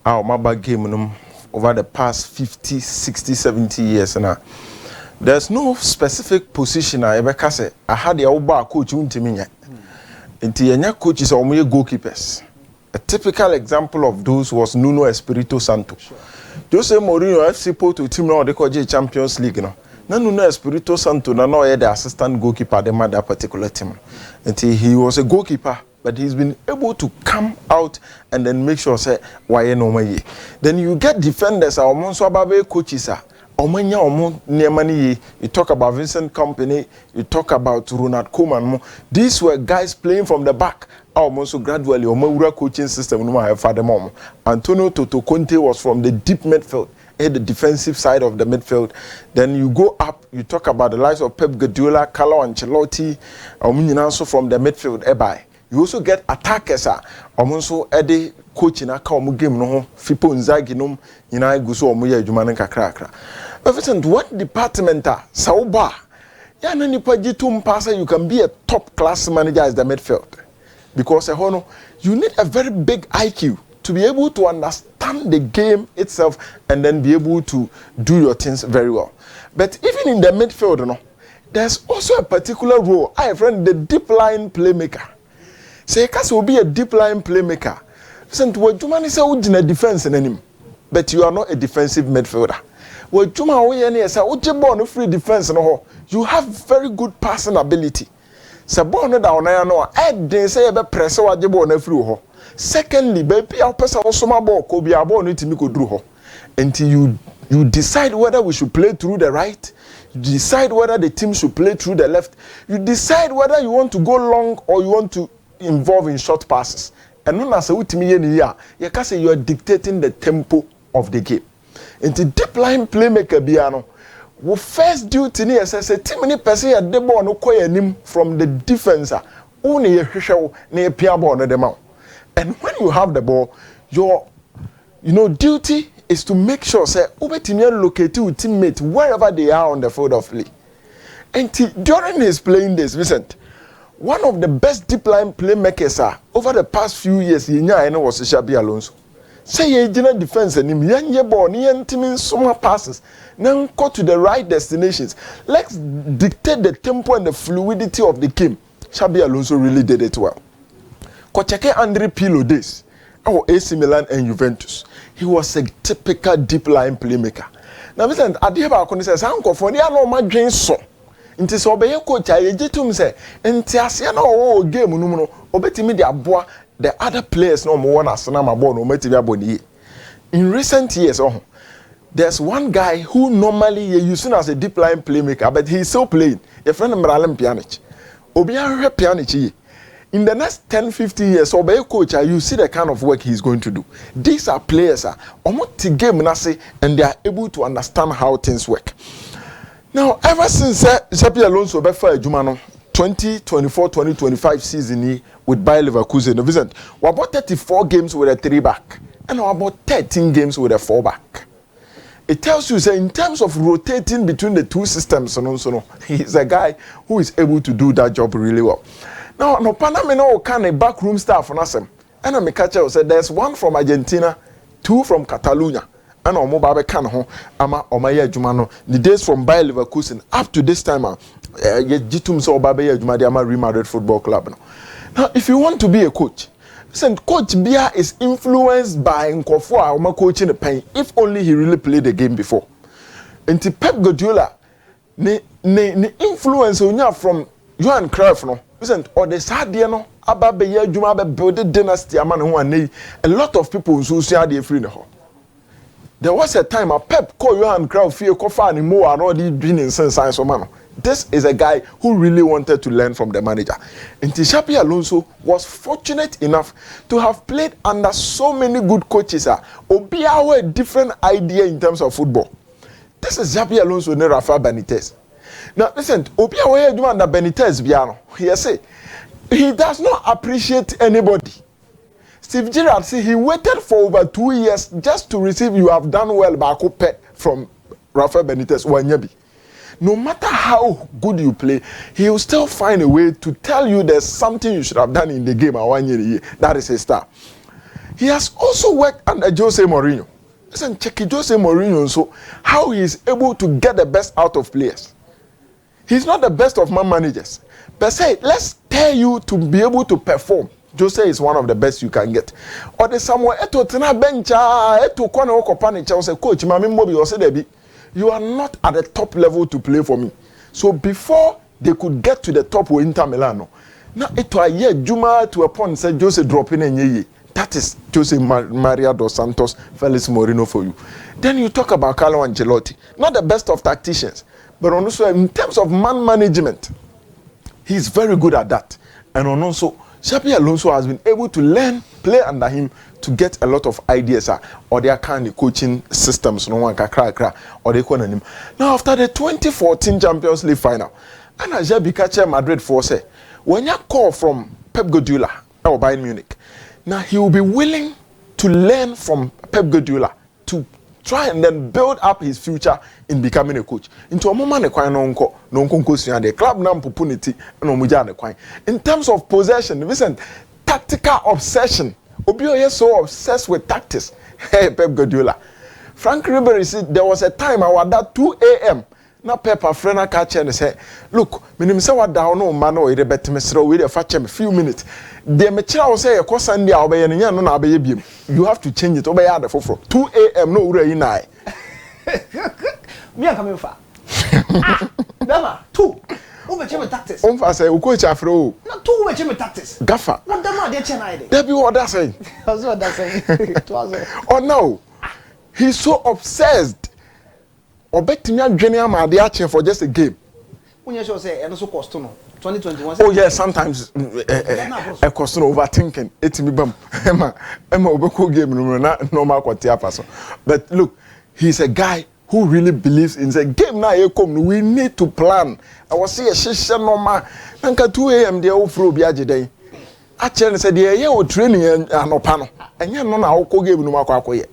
our mobile game over the past 50, 60, 70 years now. There's no specific position I ever say I had the old coach untiminya. Inti yenya coaches are goalkeepers. A typical example of those was Nuno Espirito Santo. Jose Mourinho FC Porto team now they call Champions League no. Nuno Espirito Santo na no the assistant goalkeeper the that particular team. Until he was a goalkeeper, but he's been able to come out and then make sure say why no way. Then you get defenders our monso ababe coaches are. You talk about Vincent Kompany, you talk about Ronald Koeman. These were guys playing from the back. Also gradually, our coaching system for the moment. Antonio Toto Conte was from the deep midfield, the defensive side of the midfield. Then you go up, you talk about the likes of Pep Guardiola, Carlo Ancelotti, also from the midfield. You also get attackers, also Eddie coaching a game no Fipo Inzaghi no guso omuye adwuma kakra. Everything what department sauba ya na nipa jitum pasa you can be a top class manager as the midfield because you need a very big IQ to be able to understand the game itself and then be able to do your things very well. But even in the midfield there's also a particular role I friend the deep line playmaker. Say Kasi will be a deep line playmaker. Listen to what Juma is a defense in him, but you are not a defensive midfielder. What Juma is free defense no. You have very good passing ability. Sabon down I know I say a press or jebo free ho. Secondly, baby our person also my ball could be about it to do ho. Until you decide whether we should play through the right, you decide whether the team should play through the left, you decide whether you want to go long or you want to involve in short passes. And no na say utimi ye ni ya, you can say you are dictating the tempo of the game. Into deep line playmaker biano, wo first duty ni say team ni person ya de ball no koy anim from the defenser. Only ye hwehwe na ye pia ball no dem out. And when you have the ball, your duty is to make sure say obetimi locate your teammate wherever they are on the field of play. And during his playing days, Vincent, one of the best deep line playmakers over the past few years, was Xabi Alonso. Say ye general defense and him ye ball ni teaming summer passes. Now go to the right destinations. Let's dictate the tempo and the fluidity of the game. Xabi Alonso really did it well. Kocheke Andre Pirlo days. Our AC Milan and Juventus. He was a typical deep line playmaker. Now Vincent, Adiaba Akoni says, "Uncle, for the no my drain so." Inti so obeye coach aye jitum say enti ase na o game no no obetimi de aboa the other players no mo wona asena ma ball no metimi aboni. In recent years there's one guy who normally you using as a deep line playmaker but he's still playing. Your friend Mralem Pjanic. Obi ahwe Pjanic. In the next 10-15 years obeye coach you see the kind of work he's going to do. These are players omo game na say and they are able to understand how things work. Now, ever since Xabi Alonso befa ejuma 2024-2025 season with Bayer Leverkusen, Vincent, we about 34 games with a 3-back and about 13 games with a 4-back. It tells you say in terms of rotating between the two systems, he's a guy who is able to do that job really well. Now, no Panama no kind of backroom staff on us. And I catch said there's one from Argentina, 2 from Catalonia. And Omobabe Kano, Ama Omaya Jumano, the days from Bayer Leverkusen up to this time, Jitum so Babe Jumadiama Real Madrid Football Club. Now, if you want to be a coach, listen, Coach Bia is influenced by Nkofo Oma coaching the pain, if only he really played the game before. And to Pep Guardiola, ne influence from Johan Cruyff, no, listen, or the Sadiano, Ababe Jumabe build dynasty, a man who are a lot of people who say they free the home. There was a time a Pep called Johan Cruyff fear Kofa and more and all these being in science or man. This is a guy who really wanted to learn from the manager. And Xabi Alonso was fortunate enough to have played under so many good coaches. Obi a different idea in terms of football. This is Xabi Alonso and Rafa Benitez. Now listen, Obi a do under Benitez biano. He say he does not appreciate anybody. Steve Gerrard said he waited for over 2 years just to receive "you have done well" Bakupe from Rafael Benitez Wanyabi. No matter how good you play, he will still find a way to tell you there's something you should have done in the game. That is his star. He has also worked under Jose Mourinho. Listen, check Jose Mourinho, so how he is able to get the best out of players. He's not the best of man managers. But say, let's tell you to be able to perform. Jose is one of the best you can get. Or the somewhere eto tina bencha eto kwana okopanicha or say coach mami mobi or say debi. You are not at the top level to play for me. So before they could get to the top with Inter Milan, now eto aye Juma to a point say Jose dropping in ye. That is Jose Maria dos Santos, Felix Mourinho for you. Then you talk about Carlo Ancelotti, not the best of tacticians, but also in terms of man management, he's very good at that. And also, Xabi Alonso has been able to learn, play under him to get a lot of ideas or their kind of coaching systems. No one can crack or they call him. Now, after the 2014 Champions League final, and Xabi catch Madrid for say, when you call from Pep Guardiola or Bayern Munich, now he will be willing to learn from Pep Guardiola to try and then build up his future in becoming a coach. Into a moment the club opportunity and in terms of possession, listen, tactical obsession. Obio is so obsessed with tactics. Hey, Pep Guardiola. Frank Ribery said there was a time I was at 2 a.m. Na Pep a friend catch and say, look, minim say what down no man or better me with a fetch a few minutes. The mature say a course and the you have to change it over the for 2 a.m. no ure in I. Me are coming far. Dama, 2. Over tactics. Say, coach afro. Not 2 over tactics. Gaffer. What Dama they chennai. There be what that's saying. That's what that's saying. Oh no. He's so obsessed. Or bet me and for just a game. When you say and also cost no 2021. Oh yes, sometimes a cost no overthinking. It's me bum. Emma obeko game no normal kwati. But look, he's a guy who really believes in the game now. We need to plan. I was see a shisha normal. Nanka 2 a.m. the old fro biaje day. Actually said yeah, training and no panel. And you know now game no makwa.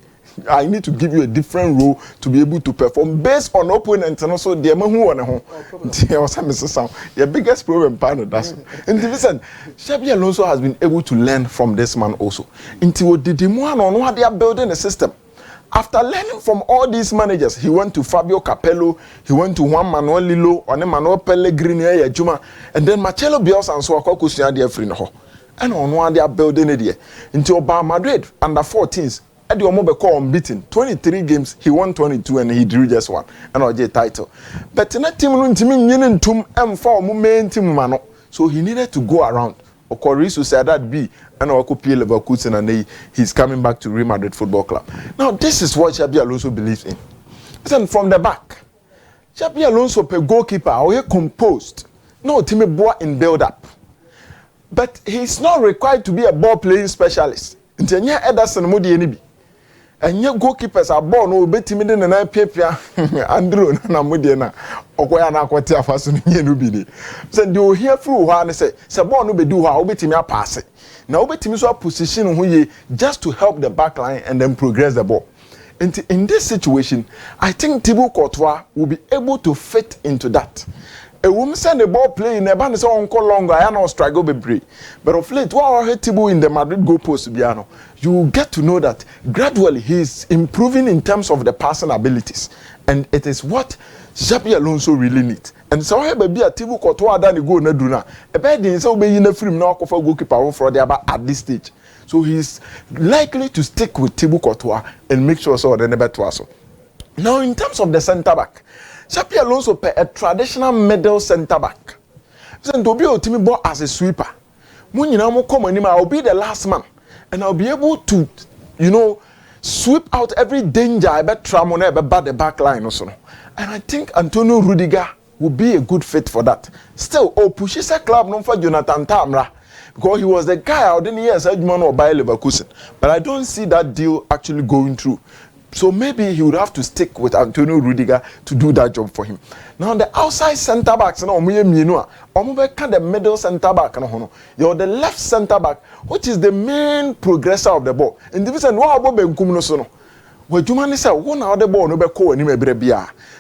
I need to give you a different role to be able to perform based on opponents and also the man who won the biggest problem part of that. And listen, Xabi Alonso has been able to learn from this man also. Until the one on what they are building a system. After learning from all these managers, he went to Fabio Capello, he went to Juan Manuel Lillo, and Manuel Pellegrini, Juma, and then Marcelo Bielsa and so on. And on what they are building it here. Until Madrid under 14s. At the Omobe call unbeaten 23 games, he won 22 and he drew just one and OJ title. But in that team, M4 main team mano, so he needed to go around. Okorisu said that be and Okupi Leverkusen and he's coming back to Real Madrid Football Club. Now this is what Xabi Alonso believes in. Listen, from the back, Xabi Alonso pe goalkeeper or he composed. No team boy in build up, but he's not required to be a ball playing specialist. Until Ederson Modi enibi. And your goalkeepers are born who bet me in an IPA Andrew Namudena or Guayana Quatia Fasun Yenubidi. So do hear through one say, Sabon will do how bet me a pass it. Now bet me so a position who ye just to help the back line and then progress the ball. And in this situation, I think Thibaut Courtois will be able to fit into that. A woman send the ball play in a band is on longer, I know struggle be brave. But of late, while I Thibaut in the Madrid goal post, you get to know that gradually he's improving in terms of the passing abilities. And it is what Xabi Alonso really needs. And so I be a Thibaut Courtois than go na duna. A bad in so be in a film now for goalkeeper for the at this stage. So he's likely to stick with Thibaut Courtois and make sure so the never twice. Now in terms of the centre back, Xabi Alonso pay a traditional middle centre back. Listen, to be a team ball as a sweeper. I'll be the last man, and I'll be able to, sweep out every danger. I bet Tramon ever bad the back line also. And I think Antonio Rudiger will be a good fit for that. Still, pushes a club known for Jonathan Tamra. Because he was the guy out in the years or by Leverkusen. But I don't see that deal actually going through. So maybe he would have to stick with Antonio Rudiger to do that job for him. Now the outside centre backs, the middle centre back, you're the left centre back, which is the main progressor of the ball. In division, what about Benkum no? Where Jumani said, one other ball no be.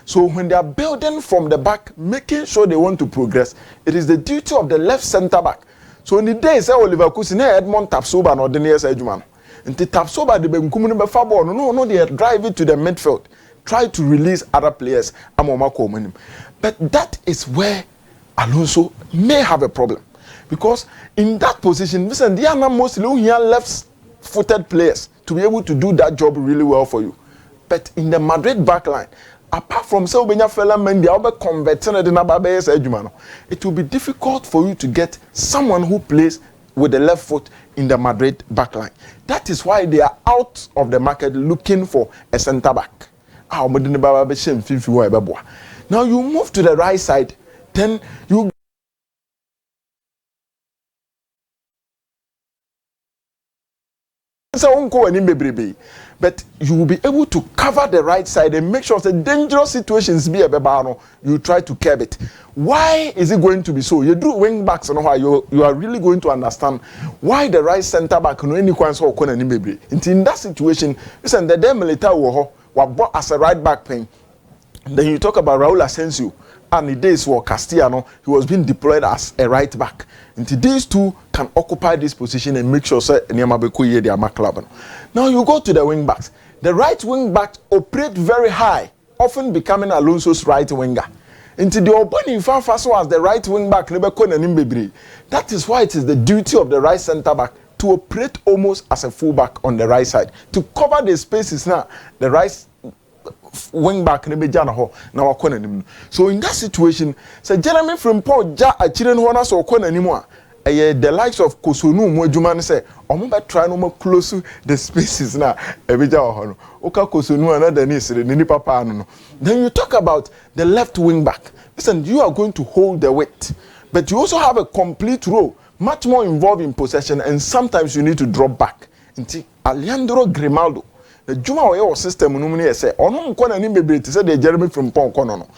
So when they are building from the back, making sure they want to progress, it is the duty of the left centre back. So in the days Oliver Kusin, Edmond Tapsoba and Ordinary Edgeman. Nti tap so ba de benkum no be fa ball no they drive it to the midfield. Try to release other players amoma ko manim. But that is where Alonso may have a problem. Because in that position, listen, they are not mostly here left-footed players to be able to do that job really well for you. But in the Madrid backline, apart from Selbenya Fela Mendy, it will be difficult for you to get someone who plays with the left foot in the Madrid backline. That is why they are out of the market looking for a centre back. Now you move to the right side, then you but you will be able to cover the right side and make sure that dangerous situations be a you try to curb it. Why is it going to be so? You do wing backs and you are really going to understand why the right center back no any kwan so okona ni bebre. In that situation, listen, the military wo bought as a right back pain. Then you talk about Raul Asensio. And the days were Castellano, he was being deployed as a right back. And these two can occupy this position and make sure that they are club. Now you go to the wing backs. The right wing backs operate very high, often becoming Alonso's right winger. Into the opening fast as the right wing back, that is why it is the duty of the right centre back to operate almost as a full back on the right side to cover the spaces now. The right wing back na wakona nimu. So in that situation, say Jeremy Frimpong ja achiren ho na so okona nimu a the likes of Kosunu mu adwuma ne say omo be try no close the spaces na ebeja ho no. Oka Kosunu na the nisire ni papa no. Then you talk about the left wing back. Listen, you are going to hold the weight, but you also have a complete role, much more involved in possession, and sometimes you need to drop back. Nti Alejandro Grimaldo the Juma or system say the Jeremy Frimpong.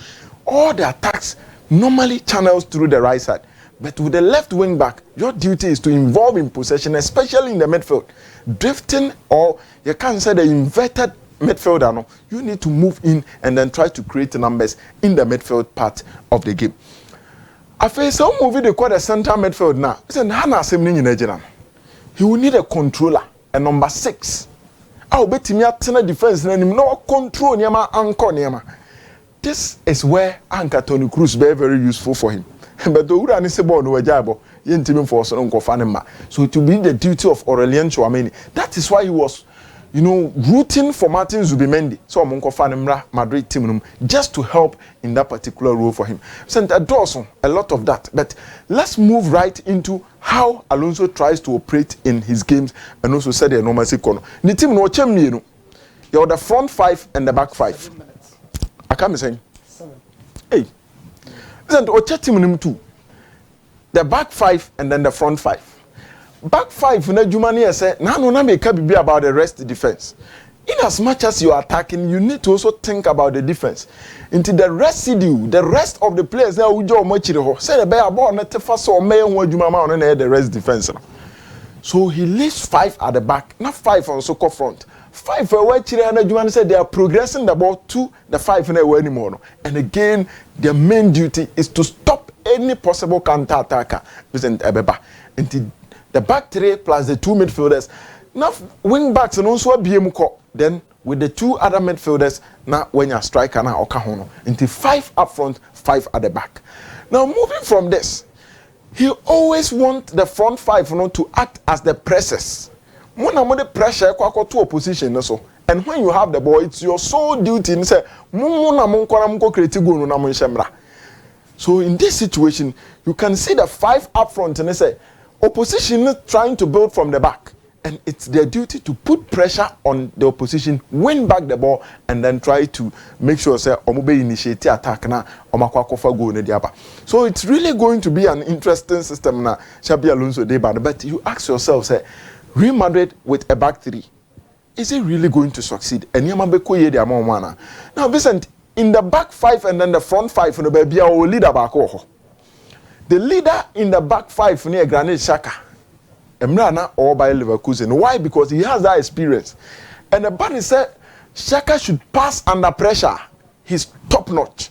All the attacks normally channels through the right side. But with the left wing back, your duty is to involve in possession, especially in the midfield. Drifting or you can't say the inverted midfielder, you need to move in and then try to create numbers in the midfield part of the game. I feel some movie they call the center midfield now. Listen, Hannah he will need a controller, a number 6. Defense no control this is where Anka Tony Cruz be very useful for him. But the Ura se ball no wajabo force no so it will be the duty of Aurelien Tchouameni. That is why he was rooting for Martin Zubimendi so Madrid team just to help in that particular role for him. Center Dawson, a lot of that. But let's move right into how Alonso tries to operate in his games and also set the normal corner. The team no chem you're the front 5 and the back 5. I can't be saying 7. Hey, listen to Oche team 2. The back 5 and then the front 5. Back 5 na Jumani say na make be about the rest defense. In as much as you are attacking, you need to also think about the defense. Into the residue, the rest of the players now ujo mochire ho. Say the bear ball na tefa so me ho adwuma ma on na the rest defense. So he leaves 5 at the back, not 5 on Soko front. 5 away chire na Jumani said they are progressing the ball to the 5 na away anymore. And again, their main duty is to stop any possible counter attacker. Present Ebeba. Into the back 3 plus the 2 midfielders. Now wing backs and also a BM. Then with the 2 other midfielders, now when you're striker now Okahono. Into 5 up front, 5 at the back. Now moving from this, he always wants the front 5 to act as the pressers. When I'm under pressure, to opposition also. And when you have the ball, it's your sole duty to say, so in this situation, you can see the 5 up front and they say, opposition trying to build from the back, and it's their duty to put pressure on the opposition, win back the ball, and then try to make sure say omobe initiate attack na omakwakofa go ne diaba. So it's really going to be an interesting system na Xabi Alonso deba. But you ask yourself, say Real Madrid with a back 3, is it really going to succeed? And now Vincent, in the back 5 and then the front 5 no baby our leader back. The leader in the back 5 near Granit Xhaka, Emrana or by Leverkusen. Why? Because he has that experience. And the body said Xhaka should pass under pressure. He's top notch.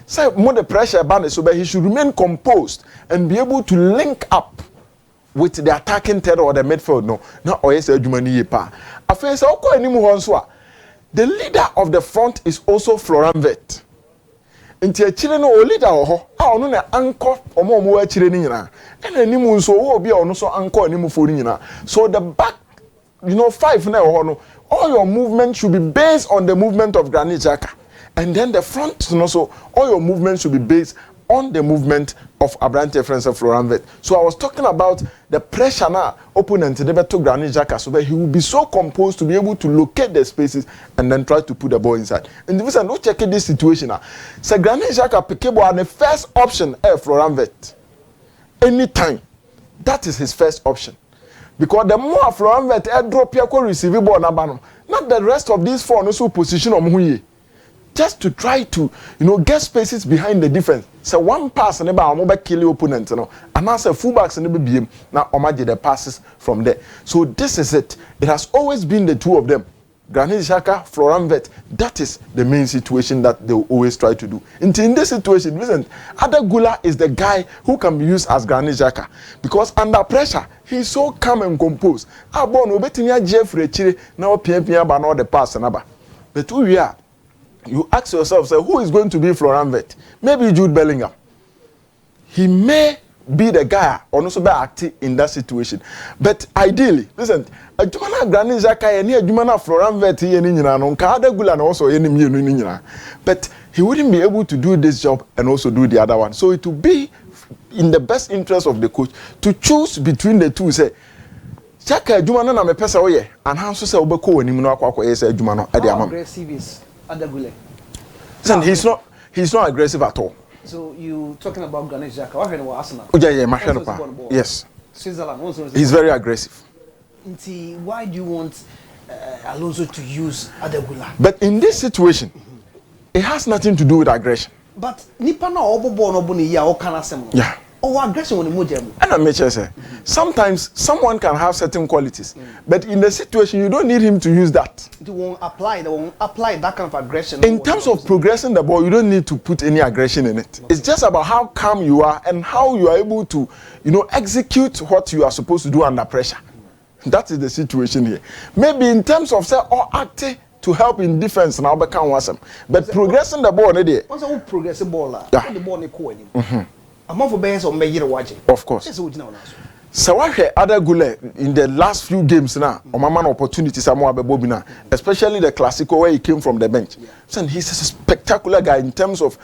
Say more the pressure ban so but he should remain composed and be able to link up with the attacking third or the midfield no na oyese adwuma ni ye pa afa say okọ animu ho nso a the leader of the front is also Florian Wirtz nti akire no o leader ho a ono na anko omo akire ni nyina na animu nso wo obi a ono so anko animu fo ni nyina so the back five na ho no all your movement should be based on the movement of Granit Xhaka and then the front so all your movement should be based on the movement of Abrante Francis Florian Wirtz. So I was talking about the pressure now opponent to Granit Xhaka so that he will be so composed to be able to locate the spaces and then try to put the ball inside. And if you check this situation now, so Granit Xhaka pick ball the first option Florian Wirtz. Anytime, that is his first option. Because the more Florian Wirtz drop here receive ball not the rest of these four no position on just to try to get spaces behind the defense. So one pass and about kill the opponent, and as a fullbacks and BM now omage the passes from there. So this is it. It has always been the two of them. Granit Xhaka, Florian Wirtz. That is the main situation that they will always try to do. In this situation, listen, Adagula is the guy who can be used as Granit Xhaka because under pressure he's so calm and composed. Jeffrey Chire now pia ba no the pass and aba. But who we are. You ask yourself, say, who is going to be Florian Wirtz? Maybe Jude Bellingham. He may be the guy or also be acting in that situation. But ideally, listen, a Jumana Granit Xhaka and a Jumana Florian Wirtz here in Gula and also any but he wouldn't be able to do this job and also do the other one. So it will be in the best interest of the coach to choose between the two. Say, Xhaka Jumana na me pesa oye and Hanso say obeko wani no akwa yes Jumano at the amount. Listen, he's not aggressive at all. So you talking about Granit Xhaka? What happened with Arsenal? Yeah, yes. Switzerland. He's very aggressive. Why do you want Alonso to use Adegula? But in this situation, it has nothing to do with aggression. But nipa na obobo no boni ya o kana sem no. Yeah. Oh, aggression on the mojem. And I make sure say sometimes someone can have certain qualities, but in the situation you don't need him to use that. They won't apply that kind of aggression. In terms of progressing the ball, you don't need to put any aggression in it. It's just about how calm you are and how you are able to, execute what you are supposed to do under pressure. That is the situation here. Maybe in terms of say or acting to help in defense now become awesome. But progressing the ball once I progress the ball the ball ne of course. So what other Gule in the last few games now, man opportunities are more Bobina, especially the Classico where he came from the bench. So he's a spectacular guy in terms of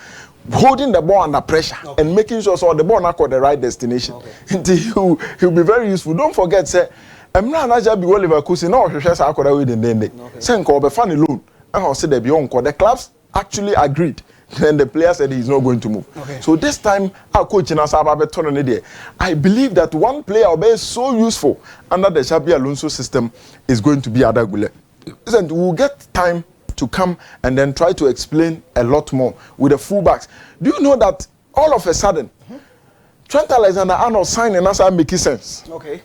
holding the ball under pressure and making sure so the ball not got the right destination. He'll be very useful. Don't forget, say, I'm not Xabi Alonso. No, she's a corner with the name. Say, "Call be funny loan." And I'll say the beyond. The clubs actually agreed. Then the player said he's not going to move. So this time, our coach in Asaba, I believe that one player will be so useful under the Xabi Alonso system is going to be Adagule. Listen, we'll get time to come and then try to explain a lot more with the fullbacks. Do you know that all of a sudden, Trent Alexander-Arnold signing us making sense? Okay.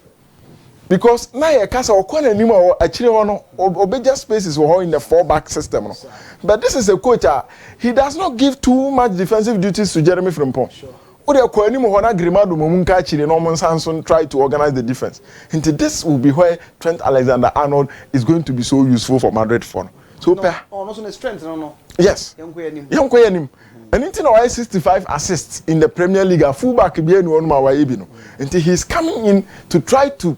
Because now you can't say actually obey spaces in the 4-back system. But this is a coach. He does not give too much defensive duties to Jeremy Frimpong. Sure. Try to organize the defense. And this will be where Trent Alexander-Arnold is going to be so useful for Madrid for. So no strength, no. Yes. And until 65 assists in the Premier League, a fullback and he's coming in to try to,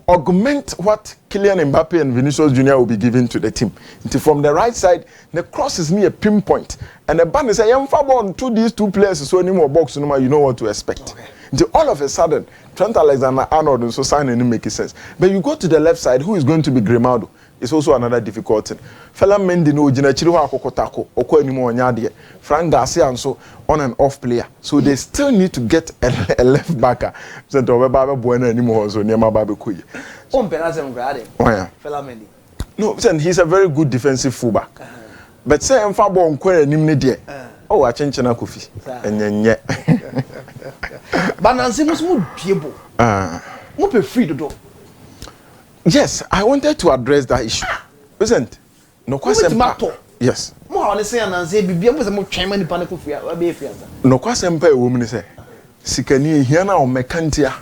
augment what Kylian Mbappe and Vinicius Junior will be giving to the team. Until from the right side, the cross is near pinpoint, and the band is a young fabon to these two players. So any more box, you know what to expect. Okay. Until all of a sudden, Trent Alexander-Arnold and so signing make sense. But you go to the left side, who is going to be Grimaldo? It's also another difficult thing. Fela Mendy no jina chiri ho akokotako okwa animo onyade. Frank Garcia and so on and off player. So they still need to get a left backer. So to baba buena animo so niam baba kuye. Penazem grade. Oh yeah. Fela Mendy. No, he's a very good defensive fullback. But say emfa ball nkwa anim ne de. Oh, a chenchena Kofi. Enyenye. Banansi musu biebo. Mo pe free dodo. Yes, I wanted to address that issue. Listen, no question. Yes. More on say and say bibia mo say mo twema ni pa na Kofi a be free. No question pa e wo mu ni say. Sikani hia na o mekantia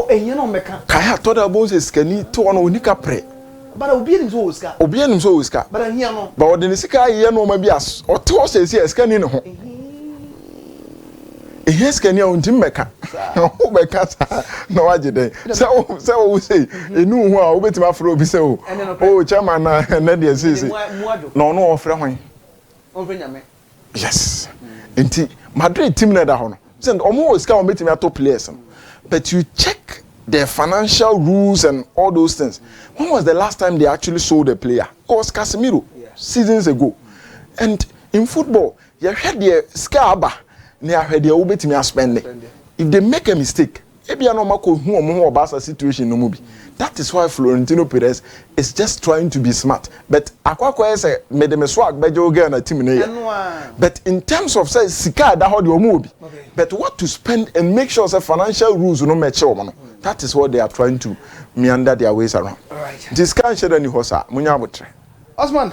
Oh, you know meka. Kaya told about say skani to ono unika pre. But obi enim so oska. Obi enim so oska. But here no. But odin sika ye no ma bi as. O to say skani ne ho. Ehia skani a untim meka. O meka sa na waje den. Say o say enu ho a obetima afro obi say o chairman na de say. No no ofre hwan. Ofre nyame. Yes. Enti Madrid team na da ho no. Say omo oska o betimi ato players. But you check their financial rules and all those things. When was the last time they actually sold a player? It was Casemiro, seasons ago. And in football, you had the scaba, you had the ubetimi spending. If they make a mistake, maybe I know who about a situation no movie. That is why Florentino Perez is just trying to be smart. But Aqua say made them swag by Joe and a team. But in terms of say Sika that how the movie. But what to spend and make sure the financial rules no match. That is what they are trying to meander their ways around. All right. This can't share any hosa. Munya botre. Osman.